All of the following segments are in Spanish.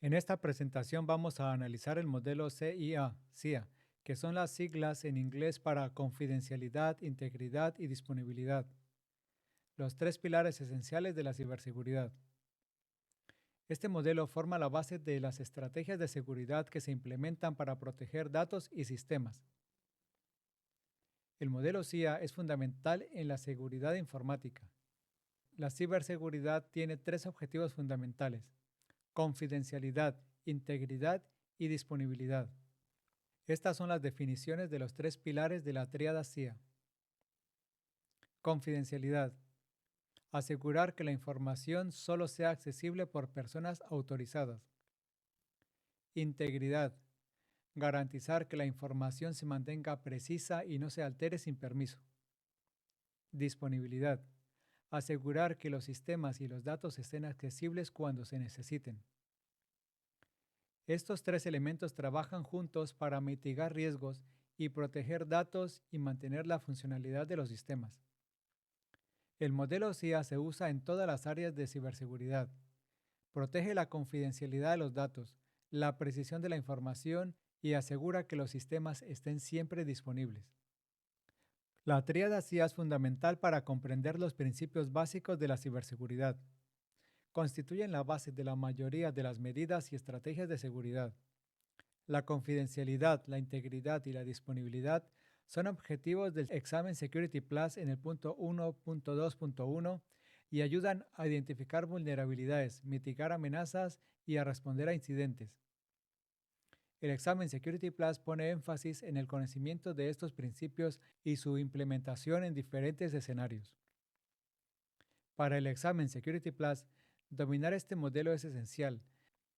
En esta presentación vamos a analizar el modelo CIA, que son las siglas en inglés para confidencialidad, integridad y disponibilidad, los tres pilares esenciales de la ciberseguridad. Este modelo forma la base de las estrategias de seguridad que se implementan para proteger datos y sistemas. El modelo CIA es fundamental en la seguridad informática. La ciberseguridad tiene tres objetivos fundamentales: confidencialidad, integridad y disponibilidad. Estas son las definiciones de los tres pilares de la tríada CIA. Confidencialidad. Asegurar que la información solo sea accesible por personas autorizadas. Integridad. Garantizar que la información se mantenga precisa y no se altere sin permiso. Disponibilidad. Asegurar que los sistemas y los datos estén accesibles cuando se necesiten. Estos tres elementos trabajan juntos para mitigar riesgos y proteger datos y mantener la funcionalidad de los sistemas. El modelo CIA se usa en todas las áreas de ciberseguridad. Protege la confidencialidad de los datos, la precisión de la información y asegura que los sistemas estén siempre disponibles. La tríada CIA es fundamental para comprender los principios básicos de la ciberseguridad. Constituyen la base de la mayoría de las medidas y estrategias de seguridad. La confidencialidad, la integridad y la disponibilidad son objetivos del examen Security Plus en el punto 1.2.1 y ayudan a identificar vulnerabilidades, mitigar amenazas y a responder a incidentes. El examen Security Plus pone énfasis en el conocimiento de estos principios y su implementación en diferentes escenarios. Para el examen Security Plus, dominar este modelo es esencial,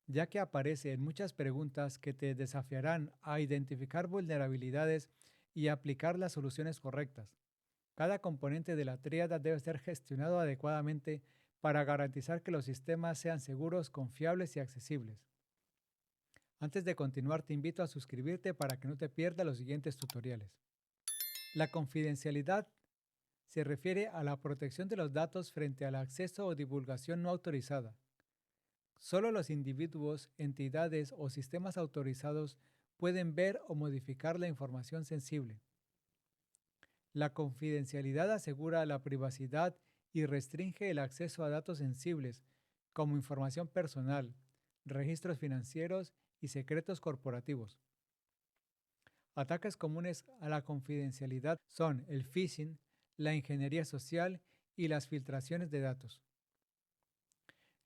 ya que aparece en muchas preguntas que te desafiarán a identificar vulnerabilidades y aplicar las soluciones correctas. Cada componente de la tríada debe ser gestionado adecuadamente para garantizar que los sistemas sean seguros, confiables y accesibles. Antes de continuar, te invito a suscribirte para que no te pierdas los siguientes tutoriales. La confidencialidad se refiere a la protección de los datos frente al acceso o divulgación no autorizada. Solo los individuos, entidades o sistemas autorizados pueden ver o modificar la información sensible. La confidencialidad asegura la privacidad y restringe el acceso a datos sensibles, como información personal, registros financieros y secretos corporativos. Ataques comunes a la confidencialidad son el phishing, la ingeniería social y las filtraciones de datos.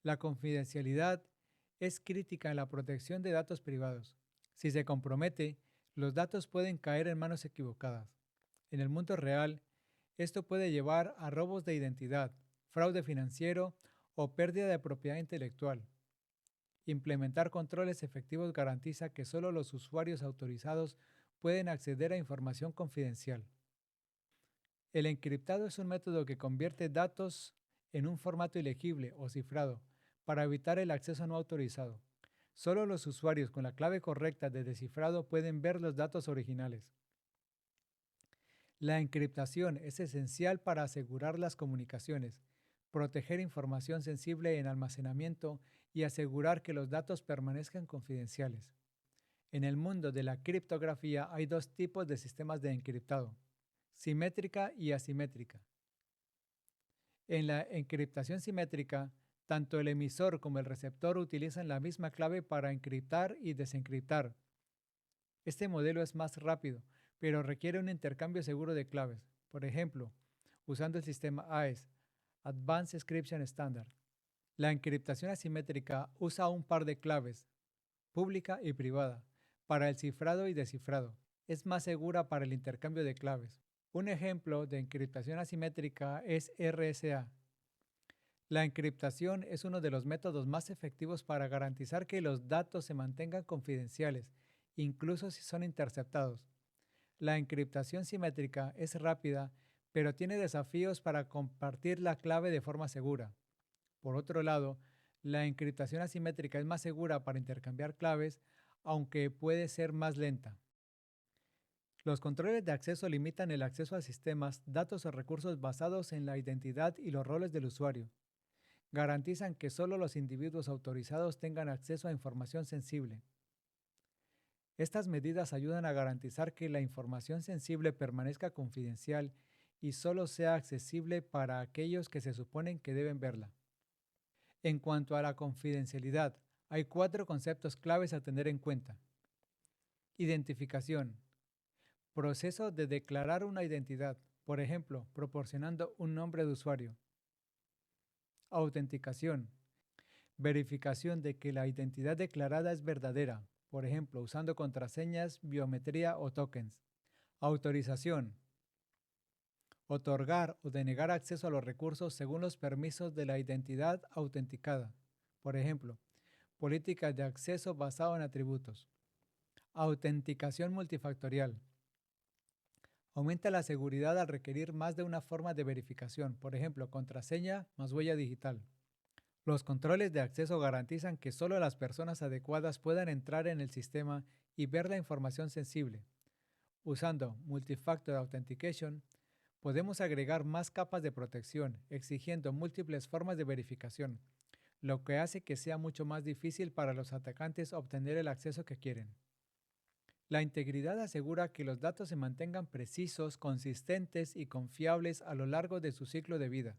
La confidencialidad es crítica en la protección de datos privados. Si se compromete, los datos pueden caer en manos equivocadas. En el mundo real, esto puede llevar a robos de identidad, fraude financiero o pérdida de propiedad intelectual. Implementar controles efectivos garantiza que solo los usuarios autorizados pueden acceder a información confidencial. El encriptado es un método que convierte datos en un formato ilegible o cifrado para evitar el acceso no autorizado. Solo los usuarios con la clave correcta de descifrado pueden ver los datos originales. La encriptación es esencial para asegurar las comunicaciones, proteger información sensible en almacenamiento y asegurar que los datos permanezcan confidenciales. En el mundo de la criptografía hay dos tipos de sistemas de encriptado: simétrica y asimétrica. En la encriptación simétrica, tanto el emisor como el receptor utilizan la misma clave para encriptar y desencriptar. Este modelo es más rápido, pero requiere un intercambio seguro de claves, por ejemplo, usando el sistema AES, Advanced Encryption Standard. La encriptación asimétrica usa un par de claves, pública y privada, para el cifrado y descifrado. Es más segura para el intercambio de claves. Un ejemplo de encriptación asimétrica es RSA. La encriptación es uno de los métodos más efectivos para garantizar que los datos se mantengan confidenciales, incluso si son interceptados. La encriptación simétrica es rápida, pero tiene desafíos para compartir la clave de forma segura. Por otro lado, la encriptación asimétrica es más segura para intercambiar claves, aunque puede ser más lenta. Los controles de acceso limitan el acceso a sistemas, datos o recursos basados en la identidad y los roles del usuario. garantizan que solo los individuos autorizados tengan acceso a información sensible. Estas medidas ayudan a garantizar que la información sensible permanezca confidencial y solo sea accesible para aquellos que se suponen que deben verla. En cuanto a la confidencialidad, hay cuatro conceptos claves a tener en cuenta. Identificación. Proceso de declarar una identidad, por ejemplo, proporcionando un nombre de usuario. Autenticación. Verificación de que la identidad declarada es verdadera, por ejemplo, usando contraseñas, biometría o tokens. Autorización. Otorgar o denegar acceso a los recursos según los permisos de la identidad autenticada. Por ejemplo, políticas de acceso basado en atributos. Autenticación multifactorial. Aumenta la seguridad al requerir más de una forma de verificación, por ejemplo, contraseña más huella digital. Los controles de acceso garantizan que solo las personas adecuadas puedan entrar en el sistema y ver la información sensible. Usando Multifactor Authentication, podemos agregar más capas de protección, exigiendo múltiples formas de verificación, lo que hace que sea mucho más difícil para los atacantes obtener el acceso que quieren. La integridad asegura que los datos se mantengan precisos, consistentes y confiables a lo largo de su ciclo de vida.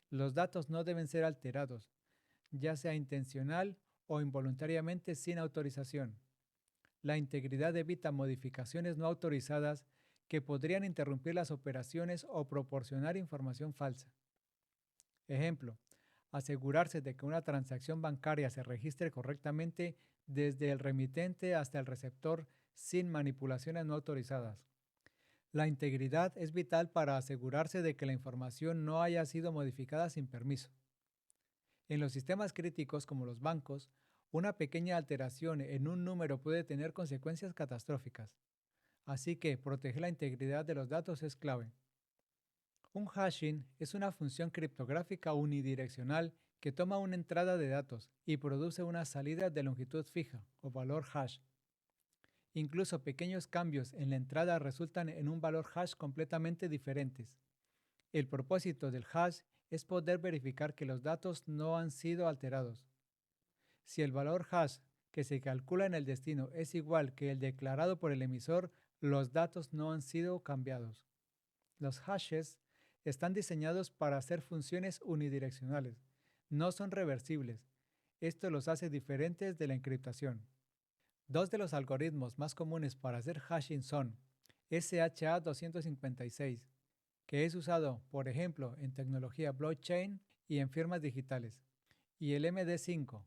Los datos no deben ser alterados, ya sea intencional o involuntariamente sin autorización. La integridad evita modificaciones no autorizadas que podrían interrumpir las operaciones o proporcionar información falsa. Ejemplo, asegurarse de que una transacción bancaria se registre correctamente desde el remitente hasta el receptor sin manipulaciones no autorizadas. La integridad es vital para asegurarse de que la información no haya sido modificada sin permiso. En los sistemas críticos como los bancos, una pequeña alteración en un número puede tener consecuencias catastróficas. Así que proteger la integridad de los datos es clave. Un hashing es una función criptográfica unidireccional que toma una entrada de datos y produce una salida de longitud fija o valor hash. Incluso pequeños cambios en la entrada resultan en un valor hash completamente diferentes. El propósito del hash es poder verificar que los datos no han sido alterados. Si el valor hash que se calcula en el destino es igual que el declarado por el emisor, los datos no han sido cambiados. Los hashes están diseñados para hacer funciones unidireccionales, no son reversibles. Esto los hace diferentes de la encriptación. Dos de los algoritmos más comunes para hacer hashing son SHA-256, que es usado, por ejemplo, en tecnología blockchain y en firmas digitales, y el MD5,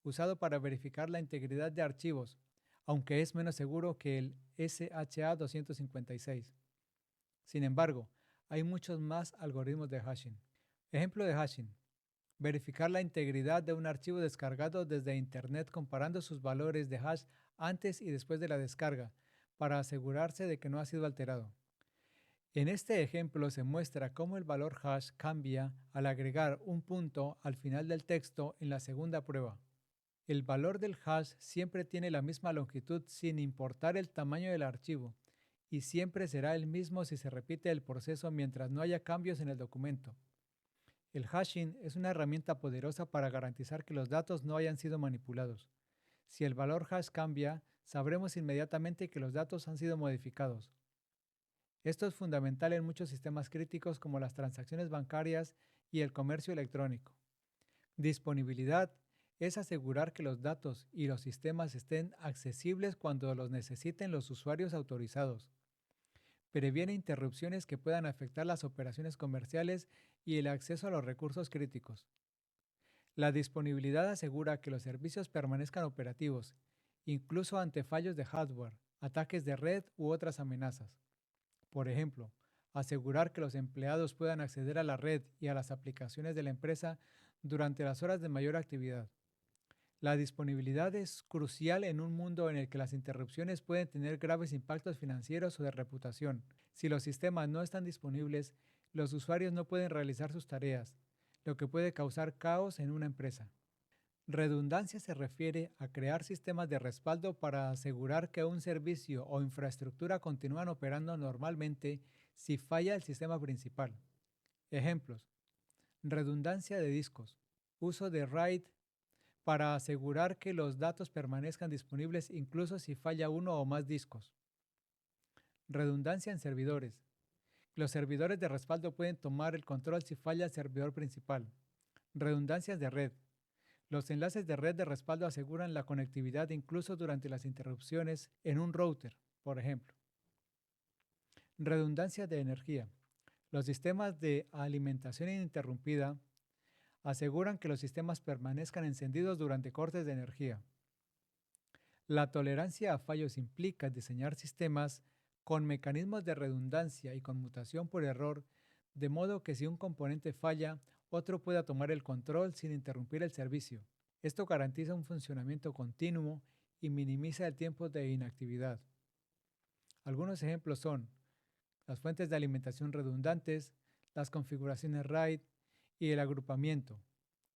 usado para verificar la integridad de archivos, aunque es menos seguro que el SHA-256. Sin embargo, hay muchos más algoritmos de hashing. Ejemplo de hashing. Verificar la integridad de un archivo descargado desde Internet comparando sus valores de hash antes y después de la descarga, para asegurarse de que no ha sido alterado. En este ejemplo se muestra cómo el valor hash cambia al agregar un punto al final del texto en la segunda prueba. El valor del hash siempre tiene la misma longitud sin importar el tamaño del archivo, y siempre será el mismo si se repite el proceso mientras no haya cambios en el documento. El hashing es una herramienta poderosa para garantizar que los datos no hayan sido manipulados. Si el valor hash cambia, sabremos inmediatamente que los datos han sido modificados. Esto es fundamental en muchos sistemas críticos como las transacciones bancarias y el comercio electrónico. Disponibilidad es asegurar que los datos y los sistemas estén accesibles cuando los necesiten los usuarios autorizados. Previene interrupciones que puedan afectar las operaciones comerciales y el acceso a los recursos críticos. La disponibilidad asegura que los servicios permanezcan operativos, incluso ante fallos de hardware, ataques de red u otras amenazas. Por ejemplo, asegurar que los empleados puedan acceder a la red y a las aplicaciones de la empresa durante las horas de mayor actividad. La disponibilidad es crucial en un mundo en el que las interrupciones pueden tener graves impactos financieros o de reputación. Si los sistemas no están disponibles, los usuarios no pueden realizar sus tareas, lo que puede causar caos en una empresa. Redundancia se refiere a crear sistemas de respaldo para asegurar que un servicio o infraestructura continúan operando normalmente si falla el sistema principal. Ejemplos: Redundancia de discos. Uso de RAID para asegurar que los datos permanezcan disponibles incluso si falla uno o más discos. Redundancia en servidores. Los servidores de respaldo pueden tomar el control si falla el servidor principal. Redundancias de red. Los enlaces de red de respaldo aseguran la conectividad incluso durante las interrupciones en un router, por ejemplo. Redundancia de energía. Los sistemas de alimentación ininterrumpida aseguran que los sistemas permanezcan encendidos durante cortes de energía. La tolerancia a fallos implica diseñar sistemas con mecanismos de redundancia y conmutación por error, de modo que si un componente falla, otro pueda tomar el control sin interrumpir el servicio. Esto garantiza un funcionamiento continuo y minimiza el tiempo de inactividad. Algunos ejemplos son las fuentes de alimentación redundantes, las configuraciones RAID y el agrupamiento.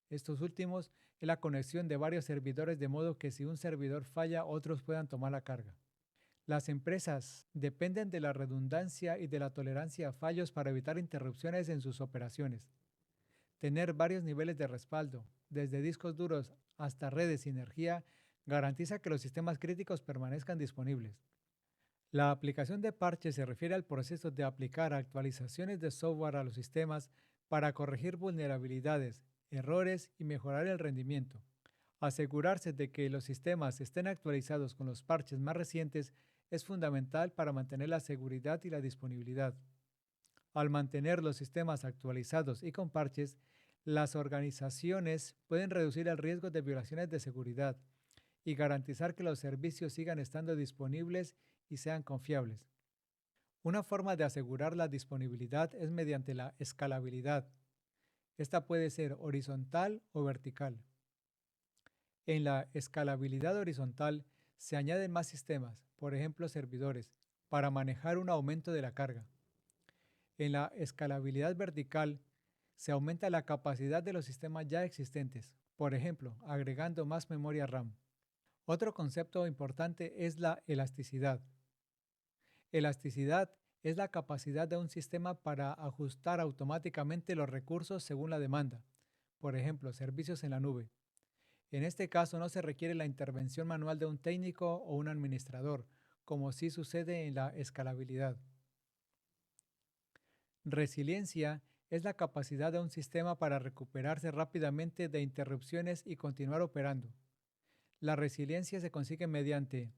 Estos últimos es la conexión de varios servidores de modo que si un servidor falla, otros puedan tomar la carga. Las empresas dependen de la redundancia y de la tolerancia a fallos para evitar interrupciones en sus operaciones. Tener varios niveles de respaldo, desde discos duros hasta redes y energía, garantiza que los sistemas críticos permanezcan disponibles. La aplicación de parches se refiere al proceso de aplicar actualizaciones de software a los sistemas para corregir vulnerabilidades, errores y mejorar el rendimiento. Asegurarse de que los sistemas estén actualizados con los parches más recientes es fundamental para mantener la seguridad y la disponibilidad. Al mantener los sistemas actualizados y con parches, las organizaciones pueden reducir el riesgo de violaciones de seguridad y garantizar que los servicios sigan estando disponibles y sean confiables. Una forma de asegurar la disponibilidad es mediante la escalabilidad. Esta puede ser horizontal o vertical. En la escalabilidad horizontal se añaden más sistemas, por ejemplo servidores, para manejar un aumento de la carga. En la escalabilidad vertical se aumenta la capacidad de los sistemas ya existentes, por ejemplo, agregando más memoria RAM. Otro concepto importante es la elasticidad. Elasticidad es la capacidad de un sistema para ajustar automáticamente los recursos según la demanda, por ejemplo, servicios en la nube. En este caso no se requiere la intervención manual de un técnico o un administrador, como sí sucede en la escalabilidad. Resiliencia es la capacidad de un sistema para recuperarse rápidamente de interrupciones y continuar operando. La resiliencia se consigue mediante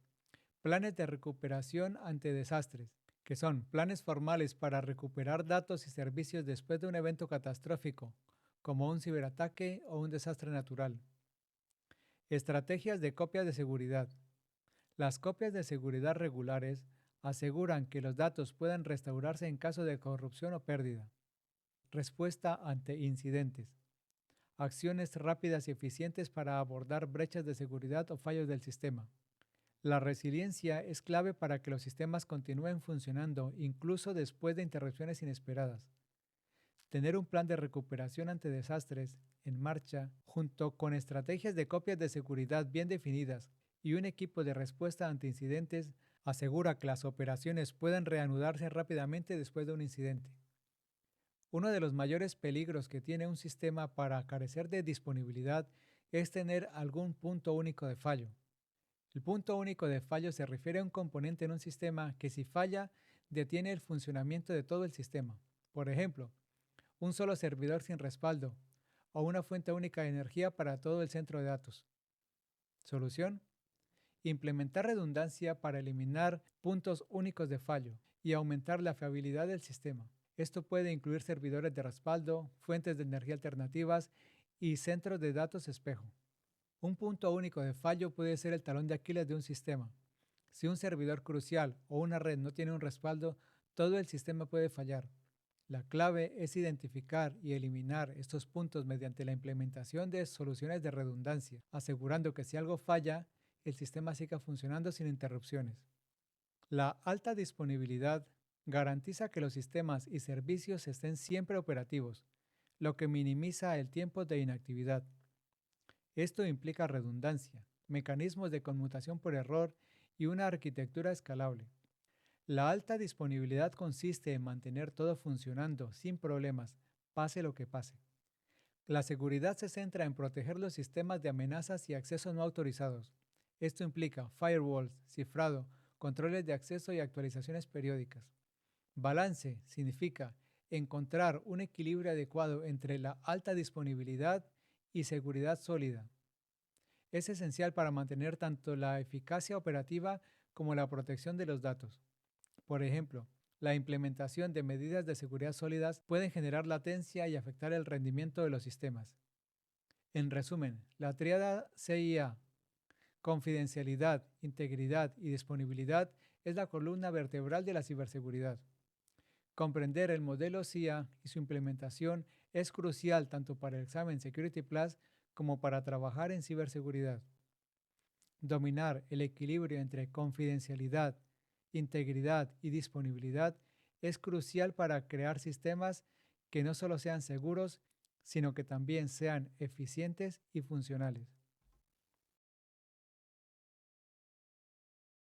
planes de recuperación ante desastres, que son planes formales para recuperar datos y servicios después de un evento catastrófico, como un ciberataque o un desastre natural. Estrategias de copias de seguridad. Las copias de seguridad regulares aseguran que los datos puedan restaurarse en caso de corrupción o pérdida. Respuesta ante incidentes. Acciones rápidas y eficientes para abordar brechas de seguridad o fallos del sistema. La resiliencia es clave para que los sistemas continúen funcionando incluso después de interrupciones inesperadas. Tener un plan de recuperación ante desastres en marcha, junto con estrategias de copias de seguridad bien definidas y un equipo de respuesta ante incidentes, asegura que las operaciones puedan reanudarse rápidamente después de un incidente. Uno de los mayores peligros que tiene un sistema para carecer de disponibilidad es tener algún punto único de fallo. El punto único de fallo se refiere a un componente en un sistema que si falla, detiene el funcionamiento de todo el sistema. Por ejemplo, un solo servidor sin respaldo o una fuente única de energía para todo el centro de datos. Solución: implementar redundancia para eliminar puntos únicos de fallo y aumentar la fiabilidad del sistema. Esto puede incluir servidores de respaldo, fuentes de energía alternativas y centros de datos espejo. Un punto único de fallo puede ser el talón de Aquiles de un sistema. Si un servidor crucial o una red no tiene un respaldo, todo el sistema puede fallar. La clave es identificar y eliminar estos puntos mediante la implementación de soluciones de redundancia, asegurando que si algo falla, el sistema siga funcionando sin interrupciones. La alta disponibilidad garantiza que los sistemas y servicios estén siempre operativos, lo que minimiza el tiempo de inactividad. Esto implica redundancia, mecanismos de conmutación por error y una arquitectura escalable. La alta disponibilidad consiste en mantener todo funcionando sin problemas, pase lo que pase. La seguridad se centra en proteger los sistemas de amenazas y acceso no autorizados. Esto implica firewalls, cifrado, controles de acceso y actualizaciones periódicas. Balance significa encontrar un equilibrio adecuado entre la alta disponibilidad y seguridad sólida. Es esencial para mantener tanto la eficacia operativa como la protección de los datos. Por ejemplo, la implementación de medidas de seguridad sólidas pueden generar latencia y afectar el rendimiento de los sistemas. En resumen, la tríada CIA, confidencialidad, integridad y disponibilidad, es la columna vertebral de la ciberseguridad. Comprender el modelo CIA y su implementación es crucial tanto para el examen Security Plus como para trabajar en ciberseguridad. Dominar el equilibrio entre confidencialidad, integridad y disponibilidad es crucial para crear sistemas que no solo sean seguros, sino que también sean eficientes y funcionales.